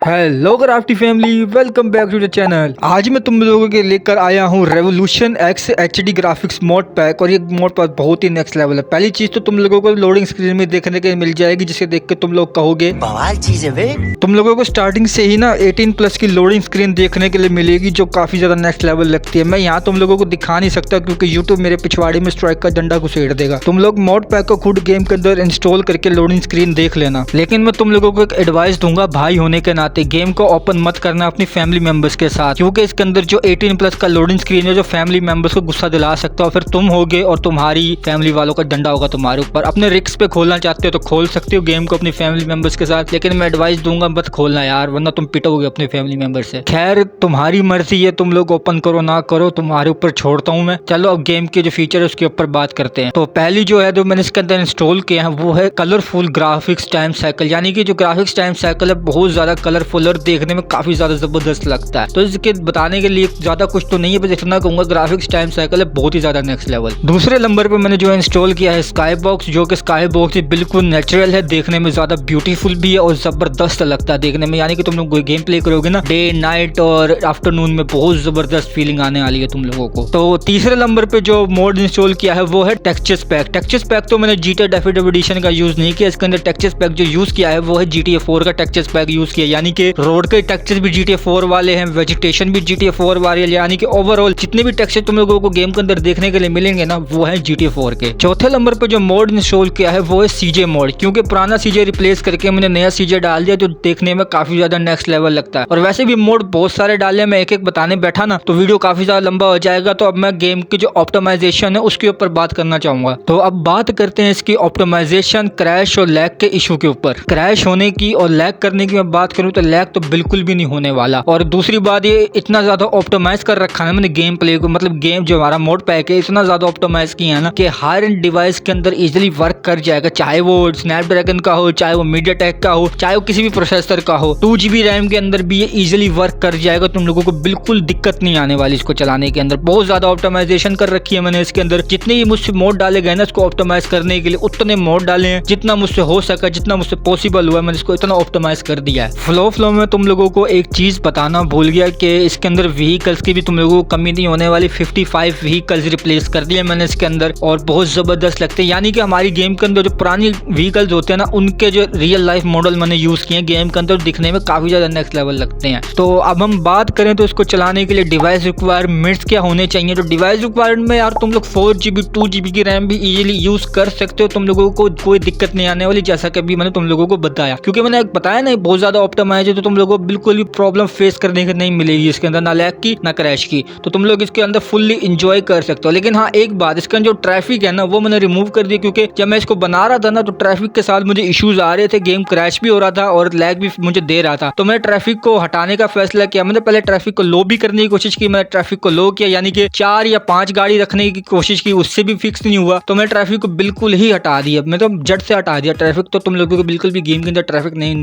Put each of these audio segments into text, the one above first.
Hello crafty family, welcome back to the channel. आज मैं तुम लोगों के लेकर आया हूँ revolution X HD graphics mod pack. और ये मोड पैक बहुत ही नेक्स्ट लेवल है। पहली चीज तो तुम लोगों को लोडिंग स्क्रीन में देखने के मिल जाएगी, जिसे देख के तुम लोग कहोगे बवाल चीज है वे। तुम लोगों को स्टार्टिंग से ही ना 18+ की लोडिंग स्क्रीन देखने के लिए मिलेगी, जो काफी ज्यादा नेक्स्ट लेवल लगती है। मैं यहाँ तुम लोगों को दिखा नहीं सकता क्योंकि यूट्यूब मेरे पिछवाड़े में स्ट्राइक का डंडा घुसेड़ देगा। तुम लोग मोड पैक को खुद गेम के अंदर इंस्टॉल करके लोडिंग स्क्रीन देख लेना। लेकिन मैं तुम लोगों को एक एडवाइस दूंगा, भाई होने के नाते गेम को ओपन मत करना अपनी फैमिली मेंबर्स के साथ, क्योंकि इसके अंदर जो 18+ का लोडिंग स्क्रीन है जो फैमिली मेंबर्स को गुस्सा दिला सकता है। फिर तुम होगे और तुम्हारी फैमिली वालों का डंडा होगा तुम्हारे ऊपर। अपने रिस्क पे खोलना चाहते हो तो खोल सकते हो गेम को अपनी फैमिली मेंबर्स के साथ, लेकिन मैं एडवाइस दूंगा मत खोलना यार, वरना तुम पिटोगे अपने फैमिली मेंबर से। खैर तुम्हारी मर्जी है, तुम लोग ओपन करो ना करो, तुम्हारे ऊपर छोड़ता हूँ मैं। चलो अब गेम के जो फीचर है उसके ऊपर बात करते हैं। तो पहली जो है जो मैंने इसके अंदर इंस्टॉल किया है वो है कलरफुल ग्राफिक्स टाइम साइकिल। यानी कि जो ग्राफिक्स टाइम साइकिल है बहुत ज्यादा कलरफुल और देखने में काफी ज्यादा जबरदस्त लगता है। तो इसके बताने के लिए ज्यादा कुछ तो नहीं है, बस इतना कहूंगा ग्राफिक्स टाइम साइकिल है बहुत ही ज्यादा नेक्स्ट लेवल। दूसरे नंबर पे मैंने जो इंस्टॉल किया है स्काई बॉक्स, जो कि स्काई बॉक्स बिल्कुल नेचुरल है, देखने में ज्यादा ब्यूटीफुल भी है और जबरदस्त लगता है देखने में। यानी कि तुम लोग गेम प्ले करोगे ना डे नाइट और आफ्टरनून में, बहुत जबरदस्त फीलिंग आने वाली है तुम लोगों को। तो तीसरे नंबर पे जो मोड इंस्टॉल किया है वो है टेक्सचर्स पैक। टेक्सचर्स पैक तो मैंने GTA डेफिनेटिव एडिशन का यूज नहीं किया। इसके अंदर टेक्सचर्स पैक जो यूज किया है वो है GTA 4 का टेक्सचर्स पैक यूज किया। यानी कि रोड के टेक्सचर भी GTA 4 वाले हैं, वेजिटेशन भी GTA 4 वाले, यानी कि ओवरऑल जितने भी टेक्सचर तुम लोगों को गेम के अंदर देखने के लिए मिलेंगे ना वो है GTA 4 के। चौथे नंबर पे जो मोड इंस्टॉल किया है वो है CJ मोड, क्योंकि पुराना CJ रिप्लेस करके मैंने नया CJ डाल दिया जो देखने में काफी ज्यादा नेक्स्ट लेवल लगता है। और वैसे भी मोड बहुत सारे डाले, मैं एक एक बताने बैठा ना तो वीडियो काफी ज्यादा लंबा हो जाएगा। तो अब मैं गेम की जो ऑप्टिमाइजेशन है उसके ऊपर बात करना चाहूंगा। तो अब बात करते हैं इसकी ऑप्टिमाइजेशन, क्रैश और लैग के इशू के ऊपर। क्रैश होने की और लैग करने की मैं बात करूं तो लैग तो बिल्कुल भी नहीं होने वाला। और दूसरी बात, ये इतना ज्यादा ऑप्टिमाइज कर रखा है मैंने गेम प्ले को, मतलब गेम जो हमारा मोड पैक है इतना ज्यादा ऑप्टिमाइज किया है ना कि हर डिवाइस के अंदर इजीली वर्क कर जाएगा, चाहे वो स्नैपड्रैगन का हो, चाहे वो मीडियाटेक का हो, चाहे वो किसी भी प्रोसेसर का हो। 2GB रैम के अंदर भी ये इजीली वर्क कर जाएगा, तुम लोगों को बिल्कुल दिक्कत नहीं आने वाली इसको चलाने के अंदर। बहुत ज्यादा ऑप्टिमाइजेशन कर रखी है मैंने इसके अंदर। जितने भी मुझसे मोड डाले गए ना इसको ऑप्टिमाइज करने के लिए, उतने मोड डाले हैं जितना मुझसे हो सका, जितना मुझसे पॉसिबल हुआ मैंने इसको इतना ऑप्टिमाइज कर दिया है। फ्लो में तुम लोगों को एक चीज बताना भूल गया कि इसके अंदर व्हीकल्स की भी तुम लोगों को कमी नहीं होने वाली। 55 व्हीकल्स रिप्लेस कर दिए मैंने इसके अंदर और बहुत जबरदस्त लगते हैं। यानी कि हमारी गेम के अंदर जो पुरानी व्हीकल्स होते हैं ना उनके जो रियल लाइफ मॉडल मैंने यूज किए गेम के अंदर, दिखने में काफी ज्यादा नेक्स्ट लेवल लगते हैं। तो अब हम बात करें तो इसको चलाने के लिए डिवाइस रिक्वायरमेंट्स क्या होने चाहिए। तो डिवाइस रिक्वायरमेंट में यार तुम लोग 4GB 2GB की रैम भी इजीली यूज कर सकते हो, तुम लोगों को कोई दिक्कत नहीं आने वाली, जैसा कि अभी मैंने तुम लोगों को बताया। क्योंकि मैंने बताया ना बहुत ज्यादा ऑप्टिमाइज है, तो तुम लोगों को बिल्कुल भी प्रॉब्लम फेस करने की नहीं मिलेगी इसके अंदर, ना लैग की ना क्रैश की। तो तुम लोग इसके अंदर फुल्ली इंजॉय कर सकते हो। लेकिन हाँ एक बात, इसके अंदर जो ट्रैफिक है ना वो मैंने रिमूव कर दिया, क्योंकि जब मैं इसको बना रहा था ना तो ट्रैफिक के साथ मुझे इश्यूज आ रहे थे, गेम क्रैश भी हो रहा था और लैग भी मुझे दे रहा था। तो मैंने ट्रैफिक को हटाने का फैसला किया। मैंने पहले ट्रैफिक को लो भी करने की कोशिश की, मैंने ट्रैफिक को लो किया, यानी कि 4 या 5 गाड़ी रखने की कोशिश की, उससे भी फिक्स नहीं हुआ। तो मैं ट्रैफिक को बिल्कुल ही हटा दिया, मैं तो जट से हटा दिया ट्रैफिक। तो तुम लोगों को बिल्कुल भी गेम के अंदर ट्रैफिक नहीं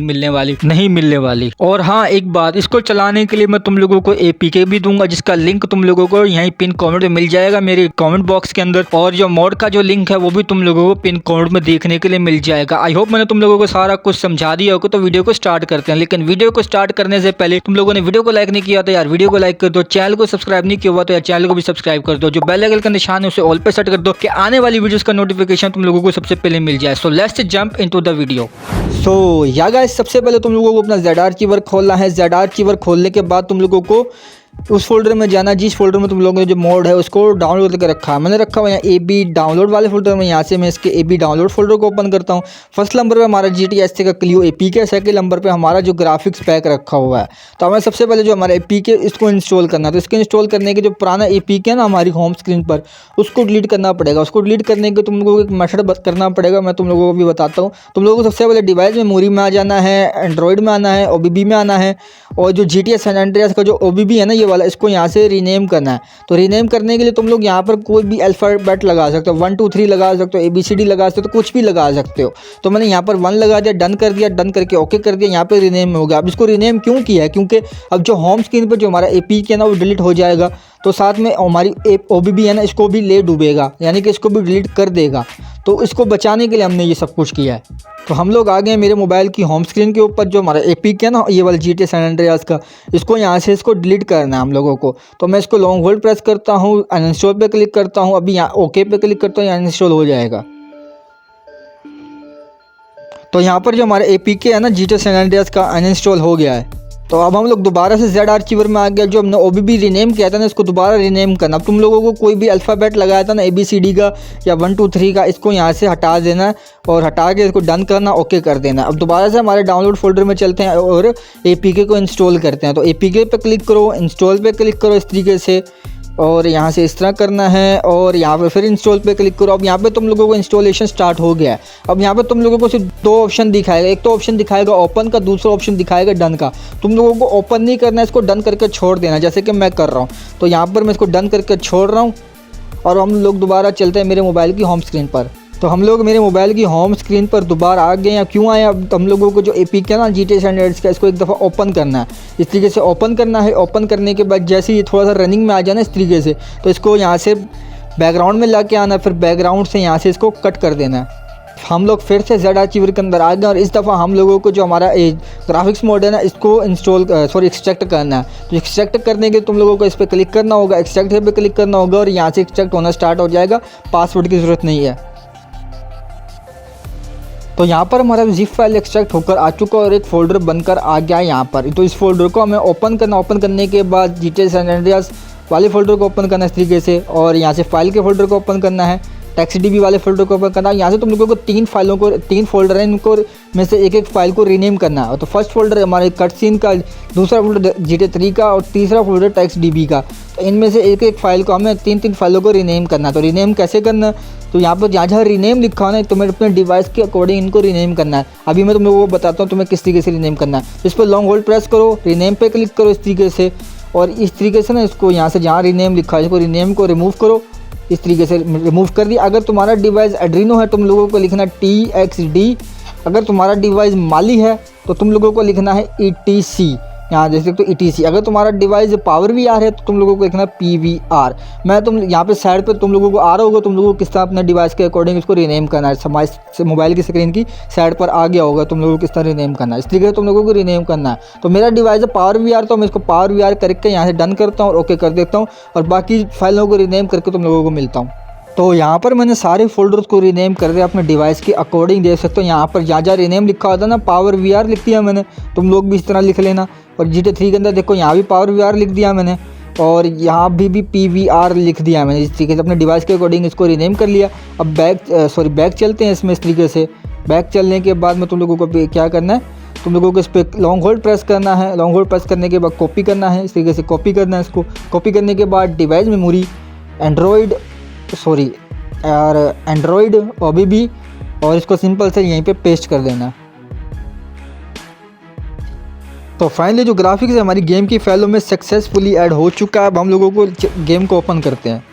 मिलने वाली। और हाँ एक बात, इसको चलाने के लिए मैं तुम लोगों को APK भी दूंगा, जिसका लिंक तुम लोगों को यहीं पिन कमेंट में मिल जाएगा मेरे कमेंट बॉक्स के अंदर। और जो मोड का जो लिंक है वो भी तुम लोगों को पिन कमेंट में देखने के लिए मिल जाएगा। आई होप मैंने तुम लोगों को सारा कुछ समझा दिया होगा। तो वीडियो को स्टार्ट करते हैं। लेकिन वीडियो को स्टार्ट करने से पहले तुम लोगों ने वीडियो को लाइक नहीं किया तो यार वीडियो को लाइक कर दो, चैनल को सब्सक्राइब नहीं किया हुआ तो यार चैनल को भी सब्सक्राइब कर दो, जो बेल आइकन का निशान है उसे ऑल पे सेट कर दो कि आने वाली वीडियोस का नोटिफिकेशन तुम लोगों को सबसे पहले मिल जाए। So let's jump into the video. So yeah guys, सबसे पहले तुम लोगों को अपना ZR कीवर्ड खोलना है। ZR कीवर्ड खोलने के बाद तुम लोगों को उस फोल्डर में जाना जिस फोल्डर में तुम लोगों ने जो मोड है उसको डाउनलोड करके रखा है। मैंने रखा हुआ यहाँ AB डाउनलोड वाले फोल्डर में। यहाँ से मैं इसके AB डाउनलोड फोल्डर को ओपन करता हूँ। फर्स्ट नंबर पे हमारा GTS का क्लियो APK है, सेकंड नंबर पे हमारा जो ग्राफिक्स पैक रखा हुआ है। तो हमें सबसे पहले जो हमारा APK इसको इंस्टॉल करना है। तो इसको इंस्टॉल करने के जो पुराना APK है ना हमारी होम स्क्रीन पर, उसको डिलीट करना पड़ेगा। उसको डिलीट करने के तुम लोगों को एक मेथड करना पड़ेगा, मैं तुम लोगों को भी बताता हूँ। तुम लोगों को सबसे पहले डिवाइस मेमोरी में आ जाना है, एंड्रॉइड में आना है, OBB में आना है, और जो GTA सैन एंड्रियास का जो OBB है ना ये वाला, इसको यहाँ से रीनेम करना है। तो रीनेम करने के लिए तुम लोग यहाँ पर कोई भी अल्फाबेट लगा सकते हो, 1 2 3 लगा सकते हो, ABCD लगा सकते हो, तो कुछ भी लगा सकते हो। तो मैंने यहाँ पर 1 लगा दिया, डन कर दिया, डन करके ओके कर दिया। यहाँ पे रीनेम हो गया। अब इसको रीनेम क्यों किया है, क्योंकि अब जो होम स्क्रीन पर जो हमारा APK है ना वो डिलीट हो जाएगा, तो साथ में हमारी OBB है ना इसको भी ले डूबेगा, यानी कि इसको भी डिलीट कर देगा। तो इसको बचाने के लिए हमने ये सब कुछ किया है। तो हम लोग आ गए मेरे मोबाइल की होम स्क्रीन के ऊपर। जो हमारा एपिक है ना, ये वाला GTA सैन एंड्रियास का, इसको यहाँ से इसको डिलीट करना है हम लोगों को। तो मैं इसको लॉन्ग होल्ड प्रेस करता हूँ, अनइंस्टॉल पे क्लिक करता हूँ। अभी यहाँ ओके पे क्लिक करता हूँ, यहाँ अनइंस्टॉल हो जाएगा। तो यहाँ पर जो हमारा APK है ना GTA सैन एंड्रियास का, अनइंस्टॉल हो गया है। तो अब हम लोग दोबारा से Z आर्चिवर में आ गया। जो हमने OBB रीनेम किया था ना, इसको दोबारा रीनेम करना। अब तुम लोगों को कोई भी अल्फ़ाबेट लगाया था ना ABCD का या 1 2 3 का, इसको यहाँ से हटा देना है और हटा के इसको डन करना, ओके कर देना। अब दोबारा से हमारे डाउनलोड फोल्डर में चलते हैं और APK को इंस्टॉल करते हैं। तो APK पे क्लिक करो, इंस्टॉल पे क्लिक करो इस तरीके से, और यहाँ से इस तरह करना है और यहाँ पे फिर इंस्टॉल पे क्लिक करो। अब यहाँ पे तुम लोगों को इंस्टॉलेशन स्टार्ट हो गया है। अब यहाँ पे तुम लोगों को सिर्फ 2 ऑप्शन दिखाएगा। एक तो ऑप्शन दिखाएगा ओपन का, दूसरा ऑप्शन दिखाएगा डन का। तुम लोगों को ओपन नहीं करना है, इसको डन करके छोड़ देना, जैसे कि मैं कर रहा हूँ। तो यहाँ पर मैं इसको डन करके छोड़ रहा हूँ और हम लोग दोबारा चलते हैं मेरे मोबाइल की होम स्क्रीन पर। तो हम लोग मेरे मोबाइल की होम स्क्रीन पर दोबारा आ गए हैं। क्यों आए? अब हम लोगों को जो APK है ना GTA सैन एंड्रियास का, इसको एक दफ़ा ओपन करना है। इस तरीके से ओपन करना है। ओपन करने के बाद जैसे ये थोड़ा सा रनिंग में आ जाए ना इस तरीके से, तो इसको यहाँ से बैकग्राउंड में ला के आना, फिर बैकग्राउंड से यहाँ से इसको कट कर देना है। हम लोग फिर से Z आर्चिवर के अंदर आ गए और इस दफ़ा हम लोगों को जो हमारा ग्राफिक्स मोड है ना, इसको एक्सट्रैक्ट करना है। तो एक्सट्रैक्ट करने के तुम लोगों को इस पर क्लिक करना होगा, एक्सट्रैक्ट पे क्लिक करना होगा और यहाँ से एक्सट्रैक्ट होना स्टार्ट हो जाएगा। पासवर्ड की ज़रूरत नहीं है। तो यहाँ पर हमारा जिप फाइल एक्सट्रैक्ट होकर आ चुका और एक फ़ोल्डर बनकर आ गया है यहाँ पर। तो इस फोल्डर को हमें ओपन करना। ओपन करने के बाद GTA सैन एंड्रियास वाले फ़ोल्डर को ओपन करना इस तरीके से, और यहाँ से फाइल के फ़ोल्डर को ओपन करना है। TextDB वाले फोल्डर को ओपन करना है। यहाँ से तुम लोगों को 3 फोल्डर हैं, इनको में से एक फाइल को रीनेम करना है। तो फर्स्ट फोल्डर हमारे कट सीन का, दूसरा फोल्डर GTA 3 का और तीसरा फोल्डर TextDB का। तो इनमें से एक फाइल को हमें 3 फाइलों को रीनेम करना है। तो रीनेम कैसे करना? तो यहाँ पर जहाँ रीनेम लिखा हो ना, तुम्हें अपने डिवाइस के अकॉर्डिंग इनको रीनेम करना है। अभी मैं तुम लोगों को बताता हूँ तुम्हें किस तरीके से रीनेम करना है। इस पर लॉन्ग होल्ड प्रेस करो, रीनेम पे क्लिक करो इस तरीके से, और इस तरीके से ना इसको यहाँ से जहाँ रीनेम लिखा है, इसको रीनेम को रिमूव करो। इस तरीके से रिमूव कर दिया। अगर तुम्हारा डिवाइस एड्रीनो है, तुम लोगों को लिखना TXD। अगर तुम्हारा डिवाइस माली है तो तुम लोगों को लिखना है ETC। यहाँ देख सकते हो ETC। अगर तुम्हारा डिवाइस पावर VR है तो तुम लोगों को लिखना है PVR। मैं तुम यहाँ पे साइड पे तुम लोगों को आ रहा होगा, तुम लोगों को किस तरह अपने डिवाइस के अकॉर्डिंग इसको रीनेम करना है। मोबाइल की स्क्रीन की साइड पर आ गया होगा तुम लोगों को किस तरह रीनेम करना है। इस तरीके से तुम लोगों को रीनेम करना है। तो मेरा डिवाइस है पावर VR, तो मैं इसको पावर VR करके यहाँ से डन करता हूँ और ओके कर देता हूँ, और बाकी फाइलों को रीनेम करके तुम लोगों को मिलता हूँ। तो यहाँ पर मैंने सारे फोल्डर्स को रीनेम कर दिया अपने डिवाइस के अकॉर्डिंग। देख सकते हो यहाँ पर जहाँ रीनेम लिखा होता है ना, पावर VR लिख दिया मैंने। तुम लोग भी इस तरह लिख लेना। और GTA 3 के अंदर देखो यहाँ भी पावर VR लिख दिया मैंने, और यहाँ भी PVR लिख दिया मैंने। इस तरीके से अपने डिवाइस के अकॉर्डिंग इसको रीनेम कर लिया। अब बैक चलते हैं इसमें। इस तरीके से बैक चलने के बाद में तुम लोगों को क्या करना है, तुम लोगों को इस पर लॉन्ग होल्ड प्रेस करना है। लॉन्ग होल्ड प्रेस करने के बाद कॉपी करना है। इस तरीके से कॉपी करना है इसको। कॉपी करने के बाद डिवाइस मेमोरी एंड्रॉयड OBB, और इसको सिंपल से यहीं पे पेस्ट कर देना। तो फाइनली जो ग्राफिक्स है हमारी गेम की फाइलों में सक्सेसफुली ऐड हो चुका है। अब हम लोगों को गेम को ओपन करते हैं।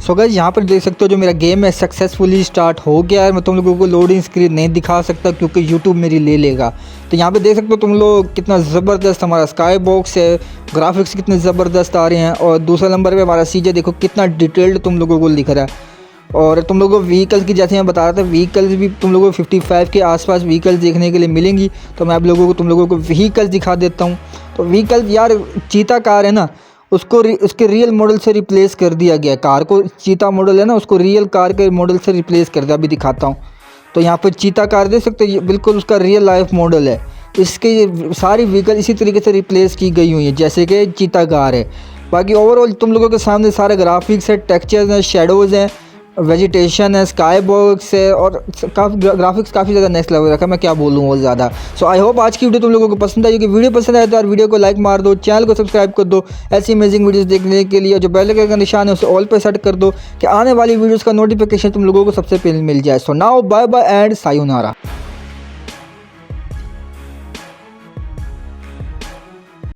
सो गाइस यहाँ पर देख सकते हो जो मेरा गेम है सक्सेसफुली स्टार्ट हो गया है। मैं तुम लोगों को लोडिंग स्क्रीन नहीं दिखा सकता क्योंकि यूट्यूब मेरी ले लेगा। तो यहाँ पे देख सकते हो तुम लोग कितना ज़बरदस्त हमारा स्काई बॉक्स है, ग्राफिक्स कितने ज़बरदस्त आ रहे हैं। और दूसरे नंबर पे हमारा CJ देखो कितना डिटेल्ड तुम लोगों को लिख रहा है। और तुम लोगों को व्हीकल्स की, जैसे मैं बता रहा था, व्हीकल्स भी तुम लोगों को 55 के आसपास व्हीकल्स देखने के लिए मिलेंगी। तो मैं आप लोगों को तुम लोगों को व्हीकल्स दिखा देता हूँ। तो व्हीकल्स यार चीता कार है ना, उसको उसके रियल मॉडल से रिप्लेस कर दिया गया। कार को चीता मॉडल है ना, उसको रियल कार के मॉडल से रिप्लेस कर दिया। अभी दिखाता हूँ। तो यहाँ पर चीता कार देख सकते हो, ये बिल्कुल उसका रियल लाइफ मॉडल है। इसके सारी व्हीकल इसी तरीके से रिप्लेस की गई हुई है जैसे कि चीता कार है। बाकी ओवरऑल तुम लोगों के सामने सारे ग्राफिक्स है, टेक्सचर्स हैं, शेडोज़ हैं, वेजिटेशन है, स्काई बॉक्स है, और काफ़ी ग्राफिक्स काफ़ी ज़्यादा नेक्स्ट लेवल रखा। मैं क्या बोलूँ बहुत ज़्यादा। सो आई होप आज की वीडियो तुम लोगों को पसंद आई। कि वीडियो पसंद आए तो यार वीडियो को लाइक मार दो, चैनल को सब्सक्राइब कर दो ऐसी अमेजिंग वीडियोस देखने के लिए। जो बेल आइकन का निशान है उसे ऑल पे सेट कर दो कि आने वाली वीडियोज़ का नोटिफिकेशन तुम लोगों को सबसे पहले मिल जाए। So now bye bye and sayonara.